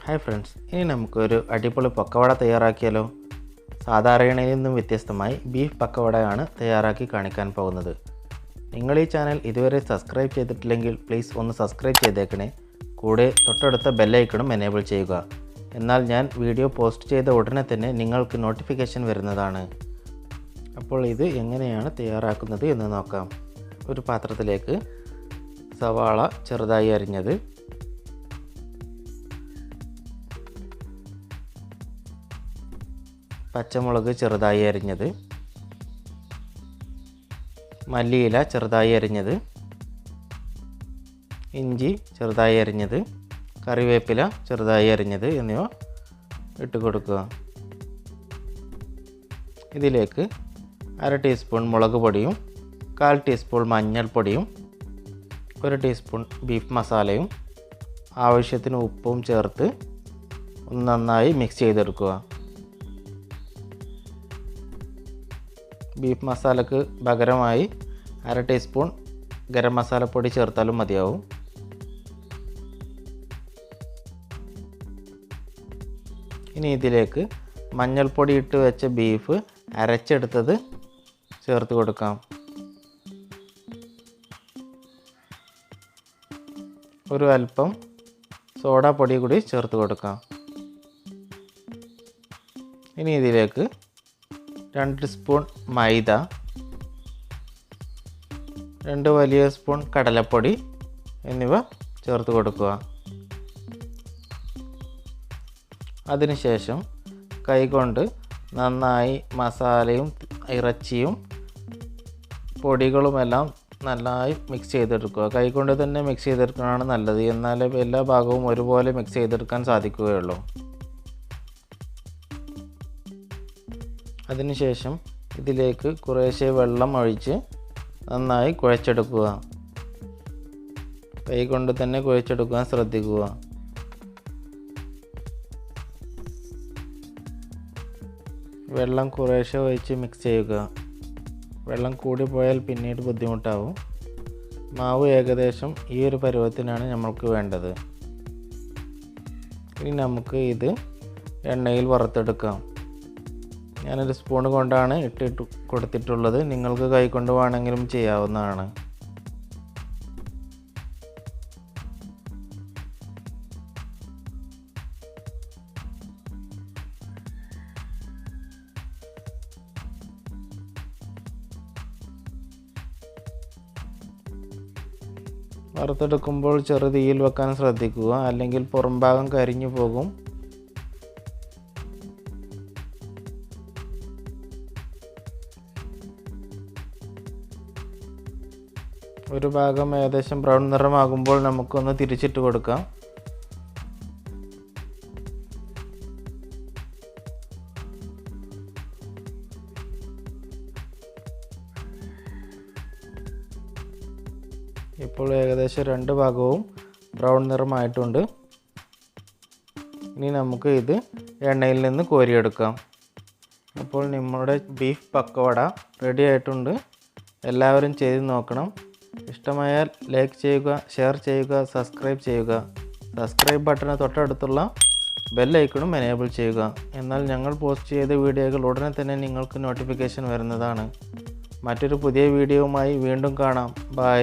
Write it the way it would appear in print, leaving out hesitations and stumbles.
Hi friends, ഇനി നമുക്കൊരു അടിപൊളി പക്കവട തയ്യാറാക്കിയാലോ. സാധാരണയിൽ നിന്നും വ്യത്യസ്തമായി ബീഫ് പക്കവടയാണ് തയ്യാറാക്കി കാണിക്കാൻ പോകുന്നത്. നിങ്ങൾ ഈ ചാനൽ ഇതുവരെ സബ്സ്ക്രൈബ് ചെയ്തിട്ടില്ലെങ്കിൽ പ്ലീസ് ഒന്ന് സബ്സ്ക്രൈബ് ചെയ്തേക്കണേ. കൂടെ തൊട്ടടുത്ത ബെല്ലൈക്കണും എനേബിൾ ചെയ്യുക. എന്നാൽ ഞാൻ വീഡിയോ പോസ്റ്റ് ചെയ്ത ഉടനെ തന്നെ നിങ്ങൾക്ക് നോട്ടിഫിക്കേഷൻ വരുന്നതാണ്. അപ്പോൾ ഇത് എങ്ങനെയാണ് തയ്യാറാക്കുന്നത് എന്ന് നോക്കാം. ഒരു പാത്രത്തിലേക്ക് സവാള ചെറുതായി അരിഞ്ഞത്, പച്ചമുളക് ചെറുതായി അരിഞ്ഞത്, മല്ലിയില ചെറുതായി അരിഞ്ഞത്, ഇഞ്ചി ചെറുതായി അരിഞ്ഞത്, കറിവേപ്പില ചെറുതായി അരിഞ്ഞത് എന്നിവ ഇട്ട് കൊടുക്കുക. ഇതിലേക്ക് 1/2 ടീസ്പൂൺ മുളക് പൊടിയും 1/4 ടീസ്പൂൺ മഞ്ഞൾപ്പൊടിയും 1 ടീസ്പൂൺ ബീഫ് മസാലയും ആവശ്യത്തിന് ഉപ്പും ചേർത്ത് നന്നായി മിക്സ് ചെയ്തെടുക്കുക. ബീഫ് മസാലയ്ക്ക് പകരമായി 1/2 ടീസ്പൂൺ ഗരം മസാലപ്പൊടി ചേർത്താലും മതിയാവും. ഇനി ഇതിലേക്ക് മഞ്ഞൾപ്പൊടി ഇട്ട് വെച്ച ബീഫ് അരച്ചെടുത്തത് ചേർത്ത് കൊടുക്കാം. ഒരു അല്പം സോഡാപ്പൊടി കൂടി ചേർത്ത് കൊടുക്കാം. ഇനി ഇതിലേക്ക് 2 സ്പൂൺ മൈദ, 2 വലിയ സ്പൂൺ കടലപ്പൊടി എന്നിവ ചേർത്ത് കൊടുക്കുക. അതിനുശേഷം കൈകൊണ്ട് നന്നായി മസാലയും ഇറച്ചിയും പൊടികളുമെല്ലാം നന്നായി മിക്സ് ചെയ്തെടുക്കുക. കൈകൊണ്ട് തന്നെ മിക്സ് ചെയ്തെടുക്കുന്നതാണ് നല്ലത്, എന്നാലേ എല്ലാ ഭാഗവും ഒരുപോലെ മിക്സ് ചെയ്തെടുക്കാൻ സാധിക്കുകയുള്ളൂ. അതിനുശേഷം ഇതിലേക്ക് കുറേശ്ശെ വെള്ളം ഒഴിച്ച് നന്നായി കുഴച്ചെടുക്കുക. കൈകൊണ്ട് തന്നെ കുഴച്ചെടുക്കാൻ ശ്രദ്ധിക്കുക. വെള്ളം കുറേശ്ശെ ഒഴിച്ച് മിക്സ് ചെയ്യുക. വെള്ളം കൂടിപ്പോയാൽ പിന്നീട് ബുദ്ധിമുട്ടാവും. മാവ് ഏകദേശം ഈ ഒരു പരുവത്തിനാണ് നമ്മൾക്ക് വേണ്ടത്. ഇനി നമുക്ക് ഇത് എണ്ണയിൽ വറുത്തെടുക്കാം. ഞാനൊരു സ്പൂൺ കൊണ്ടാണ് ഇട്ടിട്ട് കൊടുത്തിട്ടുള്ളത്. നിങ്ങൾക്ക് കൈകൊണ്ട് വേണമെങ്കിലും ചെയ്യാവുന്നതാണ്. വറുത്തെടുക്കുമ്പോൾ ചെറു തീയിൽ വെക്കാൻ ശ്രദ്ധിക്കുക, അല്ലെങ്കിൽ പുറം ഭാഗം കരിഞ്ഞു പോകും. ഒരു ഭാഗം ഏകദേശം ബ്രൗൺ നിറമാകുമ്പോൾ നമുക്കൊന്ന് തിരിച്ചിട്ട് കൊടുക്കാം. ഇപ്പോൾ ഏകദേശം 2 ഭാഗവും ബ്രൗൺ നിറമായിട്ടുണ്ട്. ഇനി നമുക്ക് ഇത് എണ്ണയിൽ നിന്ന് കോരിയെടുക്കാം. അപ്പോൾ നമ്മുടെ ബീഫ് പക്കവട റെഡി ആയിട്ടുണ്ട്. എല്ലാവരും ചെയ്ത് നോക്കണം. ഇഷ്ടമായാൽ ലൈക്ക് ചെയ്യുക, ഷെയർ ചെയ്യുക, സബ്സ്ക്രൈബ് ചെയ്യുക. സബ്സ്ക്രൈബ് ബട്ടന് തൊട്ടടുത്തുള്ള ബെല്ലൈക്കണും എനേബിൾ ചെയ്യുക. എന്നാൽ ഞങ്ങൾ പോസ്റ്റ് ചെയ്ത വീഡിയോകൾ ഉടനെ തന്നെ നിങ്ങൾക്ക് നോട്ടിഫിക്കേഷൻ വരുന്നതാണ്. മറ്റൊരു പുതിയ വീഡിയോയുമായി വീണ്ടും കാണാം. ബൈ.